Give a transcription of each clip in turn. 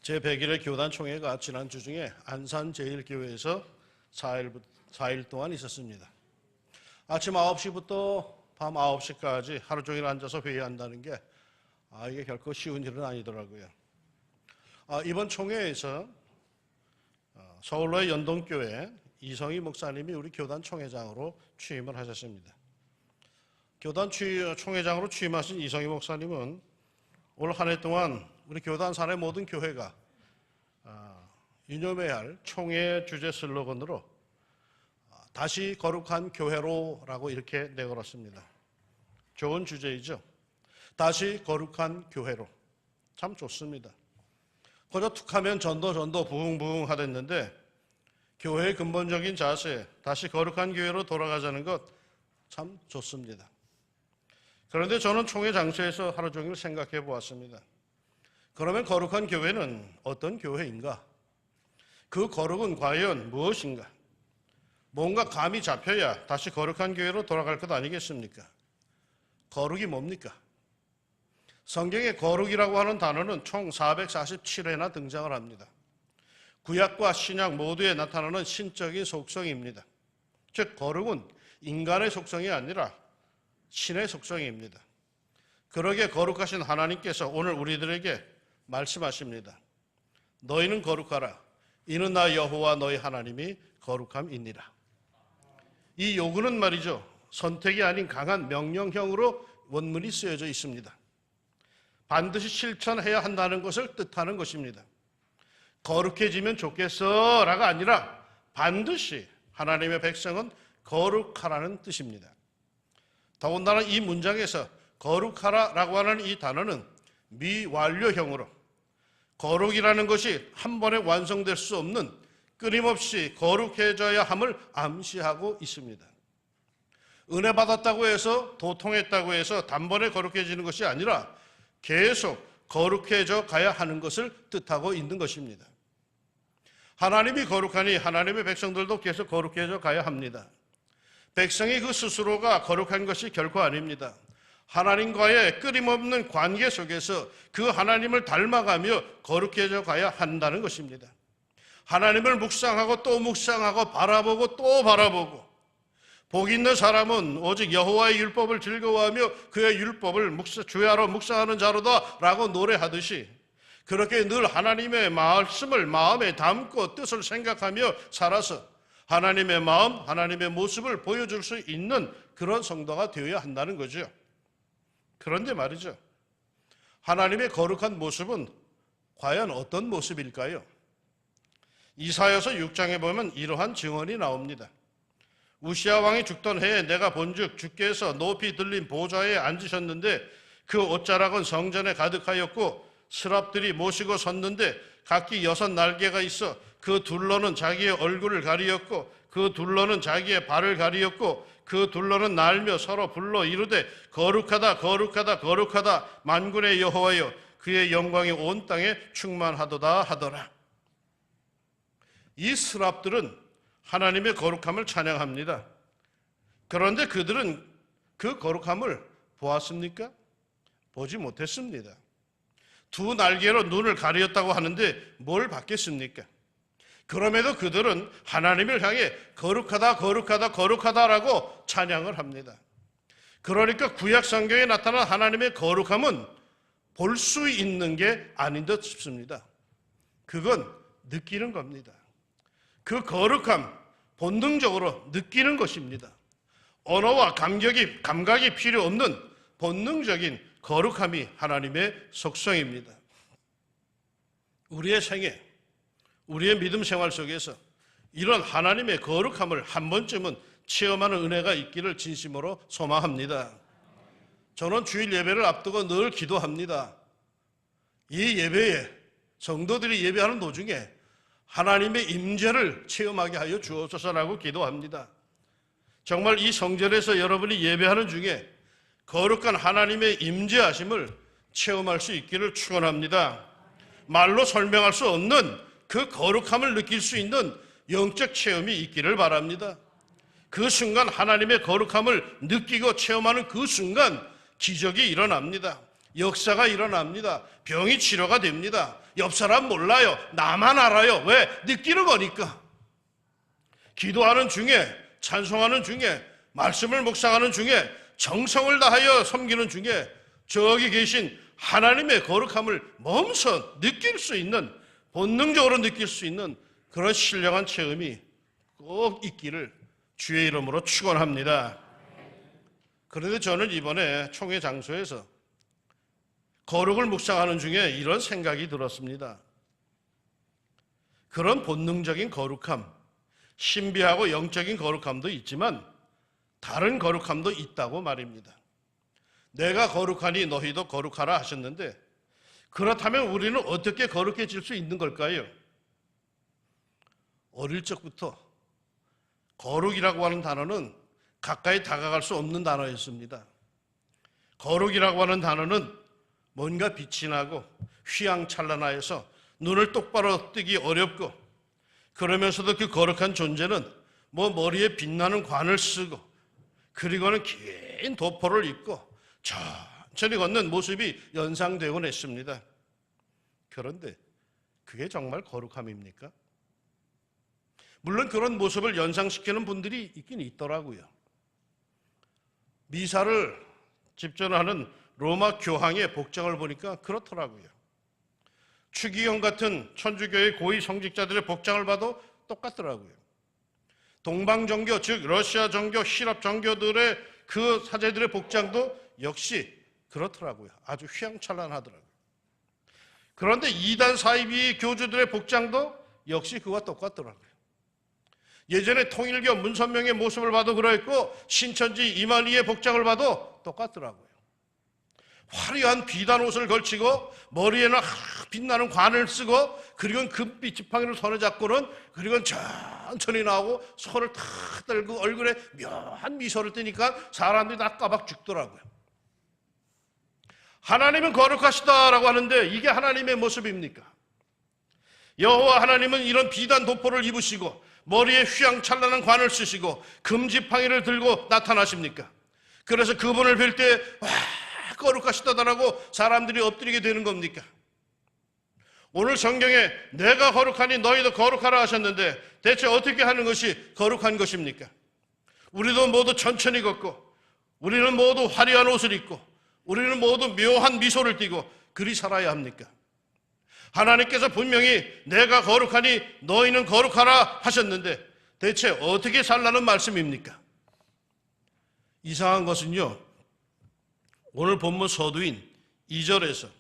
제100일의 교단총회가 지난주 중에 안산제일교회에서 4일 동안 있었습니다. 아침 9시부터 밤 9시까지 하루 종일 앉아서 회의한다는 게 이게 결코 쉬운 일은 아니더라고요. 이번 총회에서 서울로의 연동교회 이성희 목사님이 우리 교단 총회장으로 취임을 하셨습니다. 교단 총회장으로 취임하신 이성희 목사님은 올 한 해 동안 우리 교단 산의 모든 교회가 유념해야 할 총회 주제 슬로건으로 다시 거룩한 교회로라고 이렇게 내걸었습니다. 좋은 주제이죠. 다시 거룩한 교회로. 참 좋습니다. 그저 툭하면 전도 부흥 하댔는데 교회의 근본적인 자세, 다시 거룩한 교회로 돌아가자는 것 참 좋습니다. 그런데 저는 총회 장소에서 하루 종일 생각해 보았습니다. 그러면 거룩한 교회는 어떤 교회인가? 그 거룩은 과연 무엇인가? 뭔가 감이 잡혀야 다시 거룩한 교회로 돌아갈 것 아니겠습니까? 거룩이 뭡니까? 성경에 거룩이라고 하는 단어는 총 447회나 등장을 합니다. 구약과 신약 모두에 나타나는 신적인 속성입니다. 즉 거룩은 인간의 속성이 아니라 신의 속성입니다. 그러기에 거룩하신 하나님께서 오늘 우리들에게 말씀하십니다. 너희는 거룩하라. 이는 나 여호와 너희 하나님이 거룩함이니라. 이 요구는 말이죠. 선택이 아닌 강한 명령형으로 원문이 쓰여져 있습니다. 반드시 실천해야 한다는 것을 뜻하는 것입니다. 거룩해지면 좋겠어라가 아니라 반드시 하나님의 백성은 거룩하라는 뜻입니다. 더군다나 이 문장에서 거룩하라라고 하는 이 단어는 미완료형으로 거룩이라는 것이 한 번에 완성될 수 없는 끊임없이 거룩해져야 함을 암시하고 있습니다. 은혜 받았다고 해서 도통했다고 해서 단번에 거룩해지는 것이 아니라 계속 거룩해져 가야 하는 것을 뜻하고 있는 것입니다. 하나님이 거룩하니 하나님의 백성들도 계속 거룩해져 가야 합니다. 백성이 그 스스로가 거룩한 것이 결코 아닙니다. 하나님과의 끊임없는 관계 속에서 그 하나님을 닮아가며 거룩해져 가야 한다는 것입니다. 하나님을 묵상하고 또 묵상하고 바라보고 또 바라보고 복 있는 사람은 오직 여호와의 율법을 즐거워하며 그의 율법을 주야로 묵상하는 자로다라고 노래하듯이 그렇게 늘 하나님의 말씀을 마음에 담고 뜻을 생각하며 살아서 하나님의 마음, 하나님의 모습을 보여줄 수 있는 그런 성도가 되어야 한다는 거죠. 그런데 말이죠. 하나님의 거룩한 모습은 과연 어떤 모습일까요? 이사야서 6장에 보면 이러한 증언이 나옵니다. 우시아 왕이 죽던 해에 내가 본즉 주께서 높이 들린 보좌에 앉으셨는데 그 옷자락은 성전에 가득하였고 스랍들이 모시고 섰는데 각기 6 날개가 있어 그 둘러는 자기의 얼굴을 가리었고 그 둘러는 자기의 발을 가리었고 그 둘러는 날며 서로 불러 이르되 거룩하다 거룩하다 거룩하다 만군의 여호와여 그의 영광이 온 땅에 충만하도다 하더라. 이 스랍들은 하나님의 거룩함을 찬양합니다. 그런데 그들은 그 거룩함을 보았습니까? 보지 못했습니다. 2 날개로 눈을 가리었다고 하는데 뭘 받겠습니까? 그럼에도 그들은 하나님을 향해 거룩하다 거룩하다 거룩하다라고 찬양을 합니다. 그러니까 구약 성경에 나타난 하나님의 거룩함은 볼 수 있는 게 아닌 듯 싶습니다. 그건 느끼는 겁니다. 그 거룩함 본능적으로 느끼는 것입니다. 언어와 감각이 필요 없는 본능적인 거룩함이 하나님의 속성입니다. 우리의 생애, 우리의 믿음 생활 속에서 이런 하나님의 거룩함을 한 번쯤은 체험하는 은혜가 있기를 진심으로 소망합니다. 저는 주일 예배를 앞두고 늘 기도합니다. 이 예배에 성도들이 예배하는 도중에 하나님의 임재를 체험하게 하여 주옵소서라고 기도합니다. 정말 이 성전에서 여러분이 예배하는 중에 거룩한 하나님의 임재하심을 체험할 수 있기를 축원합니다. 말로 설명할 수 없는 그 거룩함을 느낄 수 있는 영적 체험이 있기를 바랍니다. 그 순간 하나님의 거룩함을 느끼고 체험하는 그 순간 기적이 일어납니다. 역사가 일어납니다. 병이 치료가 됩니다. 옆 사람 몰라요. 나만 알아요. 왜? 느끼는 거니까. 기도하는 중에, 찬송하는 중에, 말씀을 묵상하는 중에, 정성을 다하여 섬기는 중에 저기 계신 하나님의 거룩함을 몸소 느낄 수 있는, 본능적으로 느낄 수 있는 그런 신령한 체험이 꼭 있기를 주의 이름으로 축원합니다. 그런데 저는 이번에 총회 장소에서 거룩을 묵상하는 중에 이런 생각이 들었습니다. 그런 본능적인 거룩함, 신비하고 영적인 거룩함도 있지만 다른 거룩함도 있다고 말입니다. 내가 거룩하니 너희도 거룩하라 하셨는데, 그렇다면 우리는 어떻게 거룩해질 수 있는 걸까요? 어릴 적부터 거룩이라고 하는 단어는 가까이 다가갈 수 없는 단어였습니다. 거룩이라고 하는 단어는 뭔가 빛이 나고 휘황찬란하여서 눈을 똑바로 뜨기 어렵고, 그러면서도 그 거룩한 존재는 머리에 빛나는 관을 쓰고, 그리고는 긴 도포를 입고 천천히 걷는 모습이 연상되곤 했습니다. 그런데 그게 정말 거룩함입니까? 물론 그런 모습을 연상시키는 분들이 있긴 있더라고요. 미사를 집전하는 로마 교황의 복장을 보니까 그렇더라고요. 추기경 같은 천주교의 고위 성직자들의 복장을 봐도 똑같더라고요. 동방정교, 즉 러시아 정교,希腊 정교들의 그 사제들의 복장도 역시 그렇더라고요. 아주 휘황찬란하더라고요. 그런데 이단 사이비 교주들의 복장도 역시 그와 똑같더라고요. 예전에 통일교 문선명의 모습을 봐도 그랬고, 신천지 이만희의 복장을 봐도 똑같더라고요. 화려한 비단 옷을 걸치고 머리에는 빛나는 관을 쓰고, 그리고 금빛 지팡이를 손에 잡고는, 그리고 천천히 나오고 손을 탁 들고 얼굴에 묘한 미소를 띠니까 사람들이 다 까박 죽더라고요. 하나님은 거룩하시다라고 하는데 이게 하나님의 모습입니까? 여호와 하나님은 이런 비단 도포를 입으시고 머리에 휘황찬란한 관을 쓰시고 금지팡이를 들고 나타나십니까? 그래서 그분을 뵐 때 와, 거룩하시다라고 사람들이 엎드리게 되는 겁니까? 오늘 성경에 내가 거룩하니 너희도 거룩하라 하셨는데 대체 어떻게 하는 것이 거룩한 것입니까? 우리도 모두 천천히 걷고, 우리는 모두 화려한 옷을 입고, 우리는 모두 묘한 미소를 띠고 그리 살아야 합니까? 하나님께서 분명히 내가 거룩하니 너희는 거룩하라 하셨는데 대체 어떻게 살라는 말씀입니까? 이상한 것은요, 오늘 본문 서두인 2절에서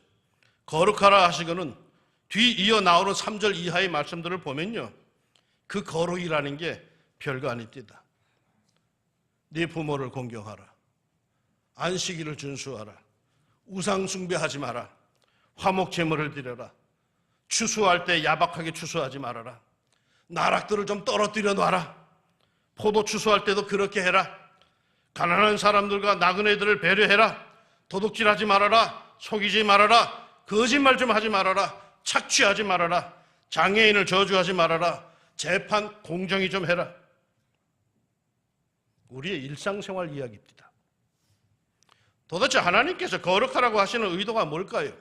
거룩하라 하시고는 뒤 이어 나오는 3절 이하의 말씀들을 보면요, 그 거룩이라는 게 별거 아닙니다. 네 부모를 공경하라, 안식일을 준수하라, 우상 숭배하지 마라, 화목 제물을 드려라, 추수할 때 야박하게 추수하지 말아라, 나락들을 좀 떨어뜨려 놔라, 포도 추수할 때도 그렇게 해라, 가난한 사람들과 나그네들을 배려해라, 도둑질하지 말아라, 속이지 말아라, 거짓말 좀 하지 말아라, 착취하지 말아라, 장애인을 저주하지 말아라, 재판 공정히 좀 해라. 우리의 일상생활 이야기입니다. 도대체 하나님께서 거룩하라고 하시는 의도가 뭘까요?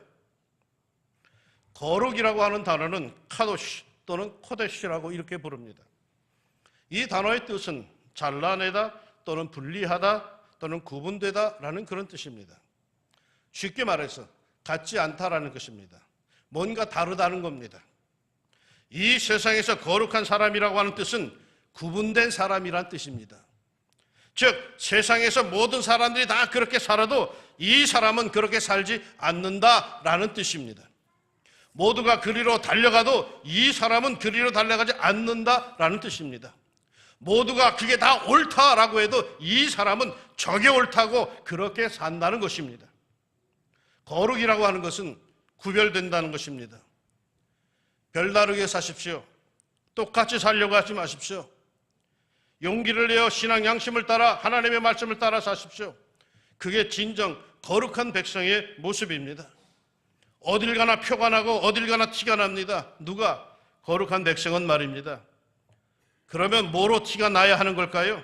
거룩이라고 하는 단어는 카도시 또는 코데시라고 이렇게 부릅니다. 이 단어의 뜻은 잘라내다 또는 분리하다 또는 구분되다라는 그런 뜻입니다. 쉽게 말해서 같지 않다라는 것입니다. 뭔가 다르다는 겁니다. 이 세상에서 거룩한 사람이라고 하는 뜻은 구분된 사람이란 뜻입니다. 즉 세상에서 모든 사람들이 다 그렇게 살아도 이 사람은 그렇게 살지 않는다라는 뜻입니다. 모두가 그리로 달려가도 이 사람은 그리로 달려가지 않는다라는 뜻입니다. 모두가 그게 다 옳다라고 해도 이 사람은 저게 옳다고 그렇게 산다는 것입니다. 거룩이라고 하는 것은 구별된다는 것입니다. 별다르게 사십시오. 똑같이 살려고 하지 마십시오. 용기를 내어 신앙 양심을 따라 하나님의 말씀을 따라 사십시오. 그게 진정 거룩한 백성의 모습입니다. 어딜 가나 표가 나고 어딜 가나 티가 납니다. 누가? 거룩한 백성은 말입니다. 그러면 뭐로 티가 나야 하는 걸까요?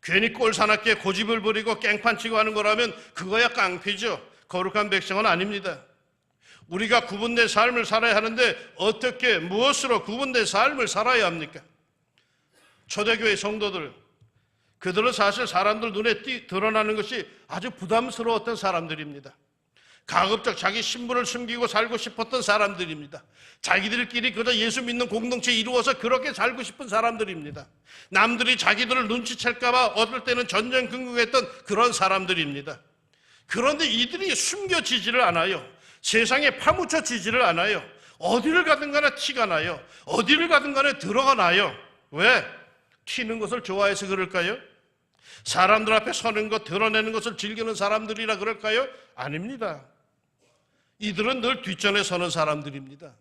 괜히 꼴사납게 고집을 부리고 깽판치고 하는 거라면 그거야 깡패죠. 거룩한 백성은 아닙니다. 우리가 구분된 삶을 살아야 하는데 어떻게 무엇으로 구분된 삶을 살아야 합니까? 초대교회 성도들, 그들은 사실 사람들 눈에 드러나는 것이 아주 부담스러웠던 사람들입니다. 가급적 자기 신분을 숨기고 살고 싶었던 사람들입니다. 자기들끼리 그저 예수 믿는 공동체 이루어서 그렇게 살고 싶은 사람들입니다. 남들이 자기들을 눈치챌까 봐 어떨 때는 전전긍긍했던 그런 사람들입니다. 그런데 이들이 숨겨지지를 않아요. 세상에 파묻혀지지를 않아요. 어디를 가든 간에 티가 나요. 어디를 가든 간에 들어가 나요. 왜? 튀는 것을 좋아해서 그럴까요? 사람들 앞에 서는 것, 드러내는 것을 즐기는 사람들이라 그럴까요? 아닙니다. 이들은 늘 뒷전에 서는 사람들입니다.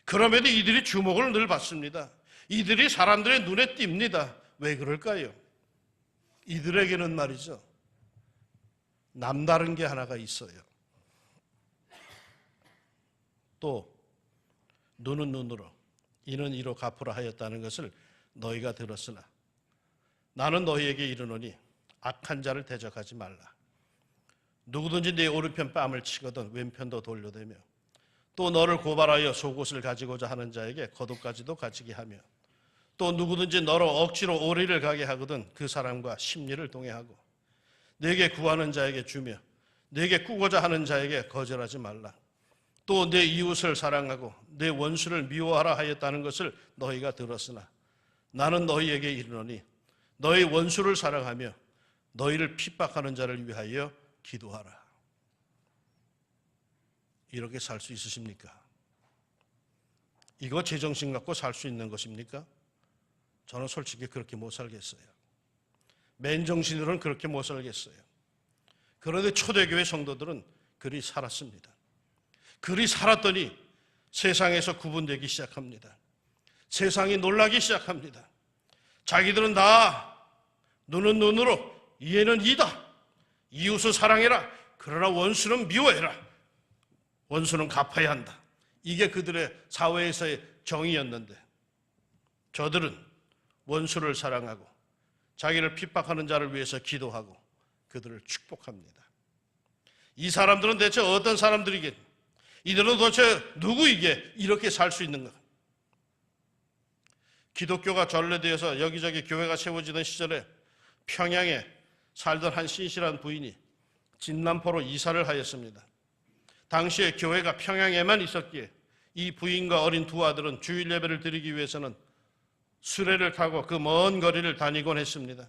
그럼에도 이들이 주목을 늘 받습니다. 이들이 사람들의 눈에 띕니다. 왜 그럴까요? 이들에게는 말이죠, 남다른 게 하나가 있어요. 또 눈은 눈으로 이는 이로 갚으라 하였다는 것을 너희가 들었으나 나는 너희에게 이르노니 악한 자를 대적하지 말라. 누구든지 내 오른편 뺨을 치거든 왼편도 돌려대며 또 너를 고발하여 속옷을 가지고자 하는 자에게 겉옷까지도 가지게 하며 또 누구든지 너로 억지로 오리를 가게 하거든 그 사람과 심리를 동행하고 내게 구하는 자에게 주며 내게 꾸고자 하는 자에게 거절하지 말라. 또 내 이웃을 사랑하고 내 원수를 미워하라 하였다는 것을 너희가 들었으나 나는 너희에게 이르노니 너희 원수를 사랑하며 너희를 핍박하는 자를 위하여 기도하라. 이렇게 살 수 있으십니까? 이거 제정신 갖고 살 수 있는 것입니까? 저는 솔직히 그렇게 못 살겠어요. 맨정신으로는 그렇게 못 살겠어요. 그런데 초대교회 성도들은 그리 살았습니다. 그리 살았더니 세상에서 구분되기 시작합니다. 세상이 놀라기 시작합니다. 자기들은 다 눈은 눈으로 이에는 이다. 이웃을 사랑해라. 그러나 원수는 미워해라. 원수는 갚아야 한다. 이게 그들의 사회에서의 정의였는데 저들은 원수를 사랑하고 자기를 핍박하는 자를 위해서 기도하고 그들을 축복합니다. 이 사람들은 대체 어떤 사람들이겠? 이들은 도대체 누구이게 이렇게 살 수 있는가? 기독교가 전래되어서 여기저기 교회가 세워지던 시절에 평양에 살던 한 신실한 부인이 진남포로 이사를 하였습니다. 당시에 교회가 평양에만 있었기에 이 부인과 어린 두 아들은 주일 예배를 드리기 위해서는 수레를 타고 그 먼 거리를 다니곤 했습니다.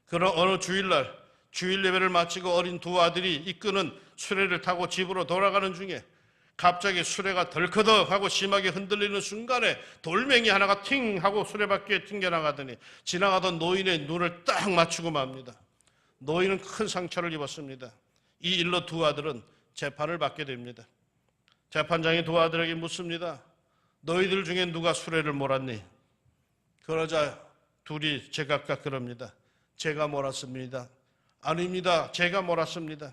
그러나 어느 주일날 주일 예배를 마치고 어린 두 아들이 이끄는 수레를 타고 집으로 돌아가는 중에 갑자기 수레가 덜커덕하고 심하게 흔들리는 순간에 돌멩이 하나가 팅 하고 수레바퀴에 튕겨나가더니 지나가던 노인의 눈을 딱 맞추고 맙니다. 노인은 큰 상처를 입었습니다. 이 일로 두 아들은 재판을 받게 됩니다. 재판장이 두 아들에게 묻습니다. 너희들 중에 누가 수레를 몰았니? 그러자 둘이 제각각 그럽니다. 제가 몰았습니다. 아닙니다. 제가 몰았습니다.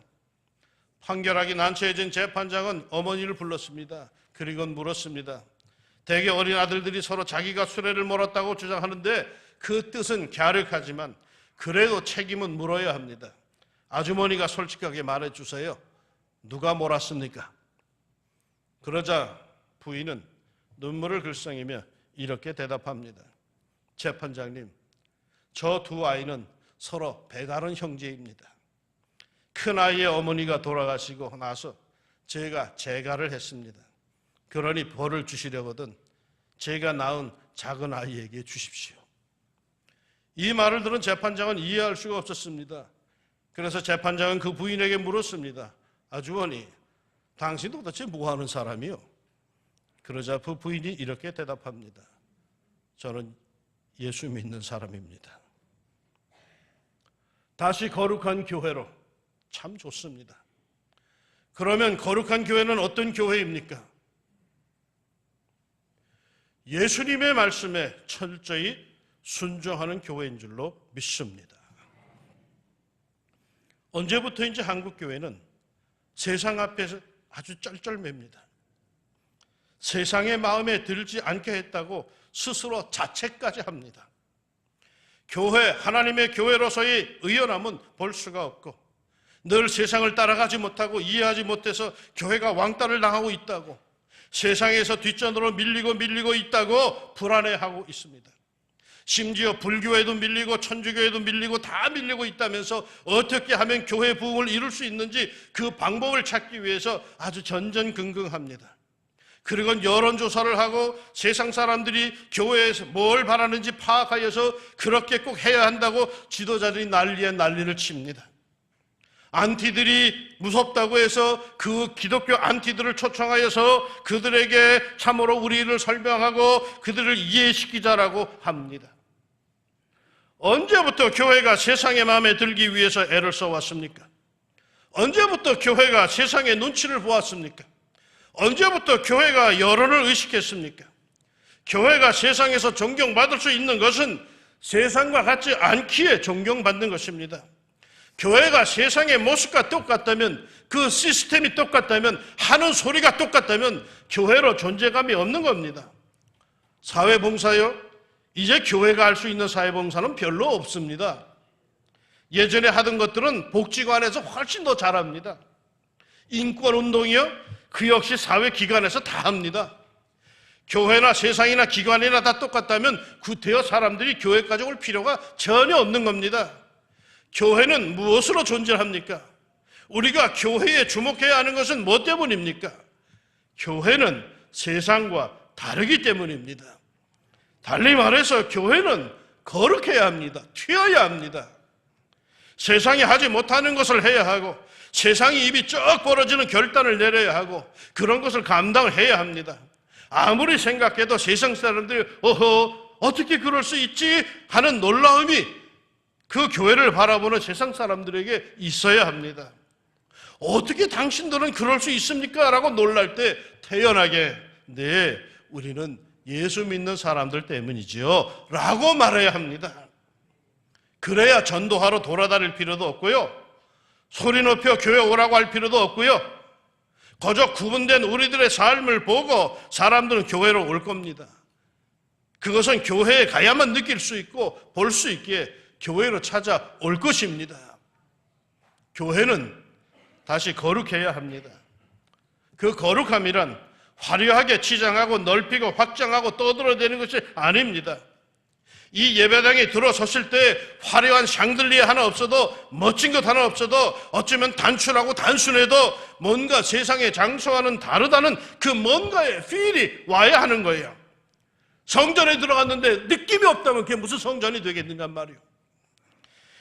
판결하기 난처해진 재판장은 어머니를 불렀습니다. 그리고 물었습니다. 대개 어린 아들들이 서로 자기가 수레를 몰았다고 주장하는데 그 뜻은 갸륵하지만 그래도 책임은 물어야 합니다. 아주머니가 솔직하게 말해주세요. 누가 몰았습니까? 그러자 부인은 눈물을 글썽이며 이렇게 대답합니다. 재판장님, 저 두 아이는 서로 배다른 형제입니다. 큰아이의 어머니가 돌아가시고 나서 제가 재가를 했습니다. 그러니 벌을 주시려거든 제가 낳은 작은 아이에게 주십시오. 이 말을 들은 재판장은 이해할 수가 없었습니다. 그래서 재판장은 그 부인에게 물었습니다. 아주머니, 당신도 도대체 뭐하는 사람이요? 그러자 그 부인이 이렇게 대답합니다. 저는 예수 믿는 사람입니다. 다시 거룩한 교회로. 참 좋습니다. 그러면 거룩한 교회는 어떤 교회입니까? 예수님의 말씀에 철저히 순종하는 교회인 줄로 믿습니다. 언제부터인지 한국 교회는 세상 앞에서 아주 쩔쩔맵니다. 세상의 마음에 들지 않게 했다고 스스로 자책까지 합니다. 교회, 하나님의 교회로서의 의연함은 볼 수가 없고 늘 세상을 따라가지 못하고 이해하지 못해서 교회가 왕따를 당하고 있다고, 세상에서 뒷전으로 밀리고 있다고 불안해하고 있습니다. 심지어 불교에도 밀리고 천주교에도 밀리고 다 밀리고 있다면서 어떻게 하면 교회 부흥을 이룰 수 있는지 그 방법을 찾기 위해서 아주 전전긍긍합니다. 그리고 여론조사를 하고 세상 사람들이 교회에서 뭘 바라는지 파악하여서 그렇게 꼭 해야 한다고 지도자들이 난리에 난리를 칩니다. 안티들이 무섭다고 해서 그 기독교 안티들을 초청하여서 그들에게 참으로 우리를 설명하고 그들을 이해시키자라고 합니다. 언제부터 교회가 세상의 마음에 들기 위해서 애를 써왔습니까? 언제부터 교회가 세상의 눈치를 보았습니까? 언제부터 교회가 여론을 의식했습니까? 교회가 세상에서 존경받을 수 있는 것은 세상과 같지 않기에 존경받는 것입니다. 교회가 세상의 모습과 똑같다면, 그 시스템이 똑같다면, 하는 소리가 똑같다면 교회로 존재감이 없는 겁니다. 사회봉사요? 이제 교회가 할 수 있는 사회봉사는 별로 없습니다. 예전에 하던 것들은 복지관에서 훨씬 더 잘합니다. 인권운동이요? 그 역시 사회기관에서 다 합니다. 교회나 세상이나 기관이나 다 똑같다면 구태여 사람들이 교회까지 올 필요가 전혀 없는 겁니다. 교회는 무엇으로 존재합니까? 우리가 교회에 주목해야 하는 것은 뭐 때문입니까? 교회는 세상과 다르기 때문입니다. 달리 말해서 교회는 거룩해야 합니다. 튀어야 합니다. 세상이 하지 못하는 것을 해야 하고, 세상이 입이 쩍 벌어지는 결단을 내려야 하고, 그런 것을 감당을 해야 합니다. 아무리 생각해도 세상 사람들이 어떻게 그럴 수 있지 하는 놀라움이 그 교회를 바라보는 세상 사람들에게 있어야 합니다. 어떻게 당신들은 그럴 수 있습니까? 라고 놀랄 때 태연하게, 네, 우리는 예수 믿는 사람들 때문이지요 라고 말해야 합니다. 그래야 전도하러 돌아다닐 필요도 없고요, 소리 높여 교회 오라고 할 필요도 없고요, 거저 구분된 우리들의 삶을 보고 사람들은 교회로 올 겁니다. 그것은 교회에 가야만 느낄 수 있고 볼 수 있기에 교회로 찾아올 것입니다. 교회는 다시 거룩해야 합니다. 그 거룩함이란 화려하게 치장하고 넓히고 확장하고 떠들어대는 것이 아닙니다. 이 예배당에 들어섰을 때 화려한 샹들리에 하나 없어도, 멋진 것 하나 없어도, 어쩌면 단출하고 단순해도 뭔가 세상의 장소와는 다르다는 그 뭔가의 필이 와야 하는 거예요. 성전에 들어갔는데 느낌이 없다면 그게 무슨 성전이 되겠는가 말이에요.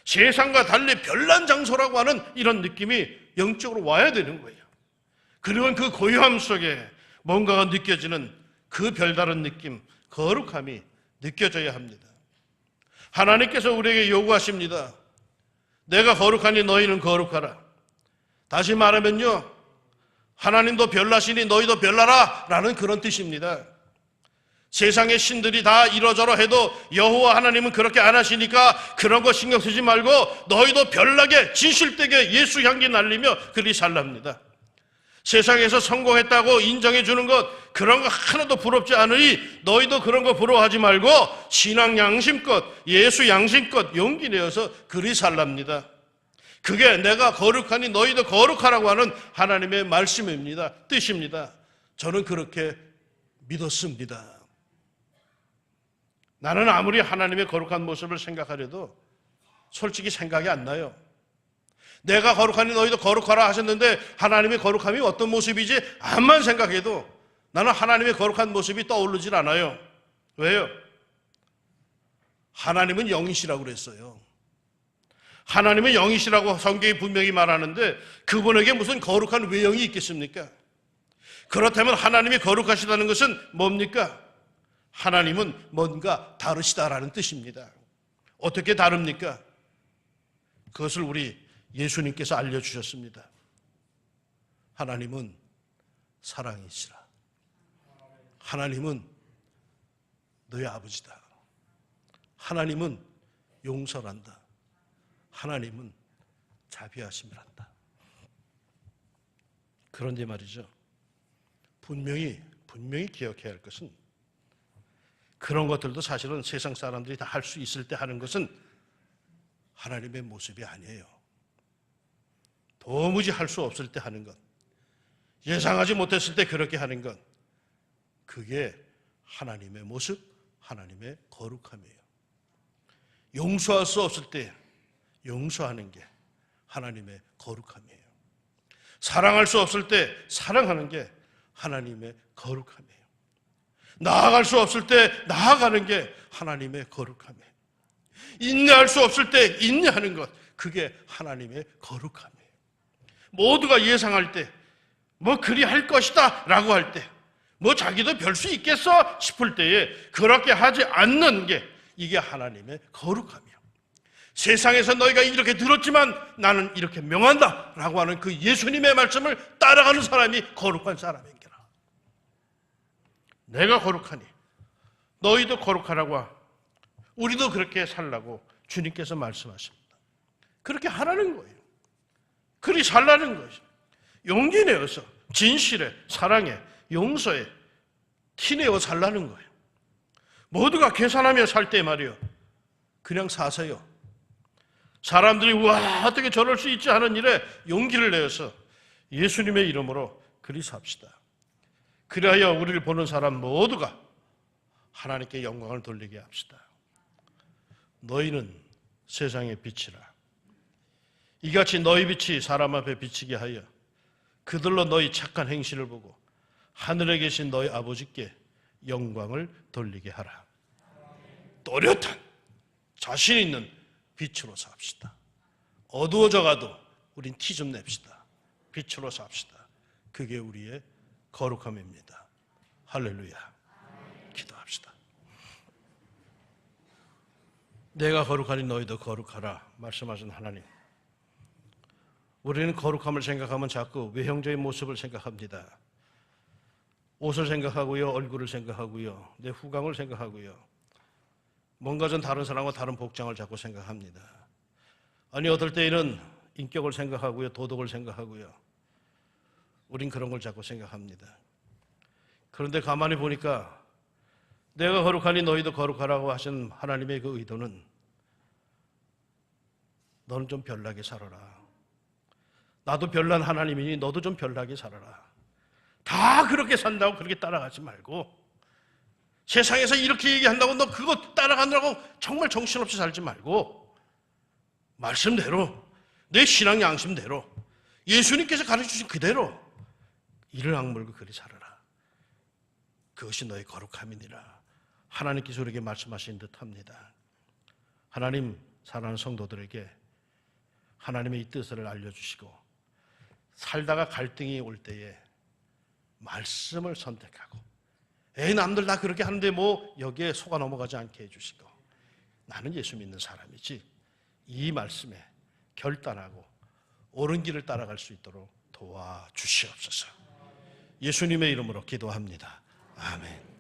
세상과 달리 별난 장소라고 하는 이런 느낌이 영적으로 와야 되는 거예요. 그리고 그 고요함 속에 뭔가가 느껴지는 그 별다른 느낌, 거룩함이 느껴져야 합니다. 하나님께서 우리에게 요구하십니다. 내가 거룩하니 너희는 거룩하라. 다시 말하면요, 하나님도 별나시니 너희도 별나라 라는 그런 뜻입니다. 세상의 신들이 다 이러저러 해도 여호와 하나님은 그렇게 안 하시니까 그런 거 신경 쓰지 말고 너희도 별나게 진실되게 예수 향기 날리며 그리 살랍니다. 세상에서 성공했다고 인정해 주는 것, 그런 거 하나도 부럽지 않으니 너희도 그런 거 부러워하지 말고 신앙 양심껏, 예수 양심껏 용기 내어서 그리 살랍니다. 그게 내가 거룩하니 너희도 거룩하라고 하는 하나님의 말씀입니다. 뜻입니다. 저는 그렇게 믿었습니다. 나는 아무리 하나님의 거룩한 모습을 생각하려도 솔직히 생각이 안 나요. 내가 거룩하니 너희도 거룩하라 하셨는데 하나님의 거룩함이 어떤 모습이지 암만 생각해도 나는 하나님의 거룩한 모습이 떠오르질 않아요. 왜요? 하나님은 영이시라고 그랬어요. 하나님은 영이시라고 성경이 분명히 말하는데 그분에게 무슨 거룩한 외형이 있겠습니까? 그렇다면 하나님이 거룩하시다는 것은 뭡니까? 하나님은 뭔가 다르시다라는 뜻입니다. 어떻게 다릅니까? 그것을 우리 예수님께서 알려주셨습니다. 하나님은 사랑이시라. 하나님은 너희 아버지다. 하나님은 용서한다. 하나님은 자비하심이란다. 그런데 말이죠, 분명히 기억해야 할 것은 그런 것들도 사실은 세상 사람들이 다 할 수 있을 때 하는 것은 하나님의 모습이 아니에요. 도무지 할 수 없을 때 하는 것, 예상하지 못했을 때 그렇게 하는 것, 그게 하나님의 모습, 하나님의 거룩함이에요. 용서할 수 없을 때 용서하는 게 하나님의 거룩함이에요. 사랑할 수 없을 때 사랑하는 게 하나님의 거룩함이에요. 나아갈 수 없을 때 나아가는 게 하나님의 거룩함이에요. 인내할 수 없을 때 인내하는 것, 그게 하나님의 거룩함이에요. 모두가 예상할 때, 뭐 그리 할 것이다 라고 할 때, 뭐 자기도 별 수 있겠어 싶을 때에 그렇게 하지 않는 게 이게 하나님의 거룩함이에요. 세상에서 너희가 이렇게 들었지만 나는 이렇게 명한다 라고 하는 그 예수님의 말씀을 따라가는 사람이 거룩한 사람인게라. 내가 거룩하니 너희도 거룩하라고, 우리도 그렇게 살라고 주님께서 말씀하십니다. 그렇게 하라는 거예요. 그리 살라는 거예요. 용기 내어서 진실에, 사랑에, 용서에 티내어 살라는 거예요. 모두가 계산하며 살 때 말이요, 그냥 사세요. 사람들이 와 어떻게 저럴 수 있지 하는 일에 용기를 내어서 예수님의 이름으로 그리 삽시다. 그리하여 우리를 보는 사람 모두가 하나님께 영광을 돌리게 합시다. 너희는 세상의 빛이라. 이같이 너희 빛이 사람 앞에 비치게 하여 그들로 너희 착한 행실을 보고 하늘에 계신 너희 아버지께 영광을 돌리게 하라. 또렷한 자신 있는 빛으로 삽시다. 어두워져 가도 우린 티 좀 냅시다. 빛으로 삽시다. 그게 우리의 거룩함입니다. 할렐루야. 기도합시다. 내가 거룩하니 너희도 거룩하라 말씀하신 하나님, 우리는 거룩함을 생각하면 자꾸 외형적인 모습을 생각합니다. 옷을 생각하고요, 얼굴을 생각하고요, 내 후광을 생각하고요, 뭔가 좀 다른 사람과 다른 복장을 자꾸 생각합니다. 아니 어떨 때에는 인격을 생각하고요, 도덕을 생각하고요, 우린 그런 걸 자꾸 생각합니다. 그런데 가만히 보니까 내가 거룩하니 너희도 거룩하라고 하신 하나님의 그 의도는 너는 좀 별나게 살아라. 나도 별난 하나님이니 너도 좀 별나게 살아라. 다 그렇게 산다고 그렇게 따라가지 말고, 세상에서 이렇게 얘기한다고 너 그거 따라가느라고 정말 정신없이 살지 말고, 말씀대로 내 신앙 양심대로 예수님께서 가르쳐주신 그대로 이를 악물고 그리 살아라. 그것이 너의 거룩함이니라. 하나님께서 우리에게 말씀하신 듯합니다. 하나님, 사랑하는 성도들에게 하나님의 이 뜻을 알려주시고, 살다가 갈등이 올 때에 말씀을 선택하고, 에이 남들 다 그렇게 하는데 뭐 여기에 속아 넘어가지 않게 해주시고, 나는 예수 믿는 사람이지, 이 말씀에 결단하고 옳은 길을 따라갈 수 있도록 도와주시옵소서. 예수님의 이름으로 기도합니다. 아멘.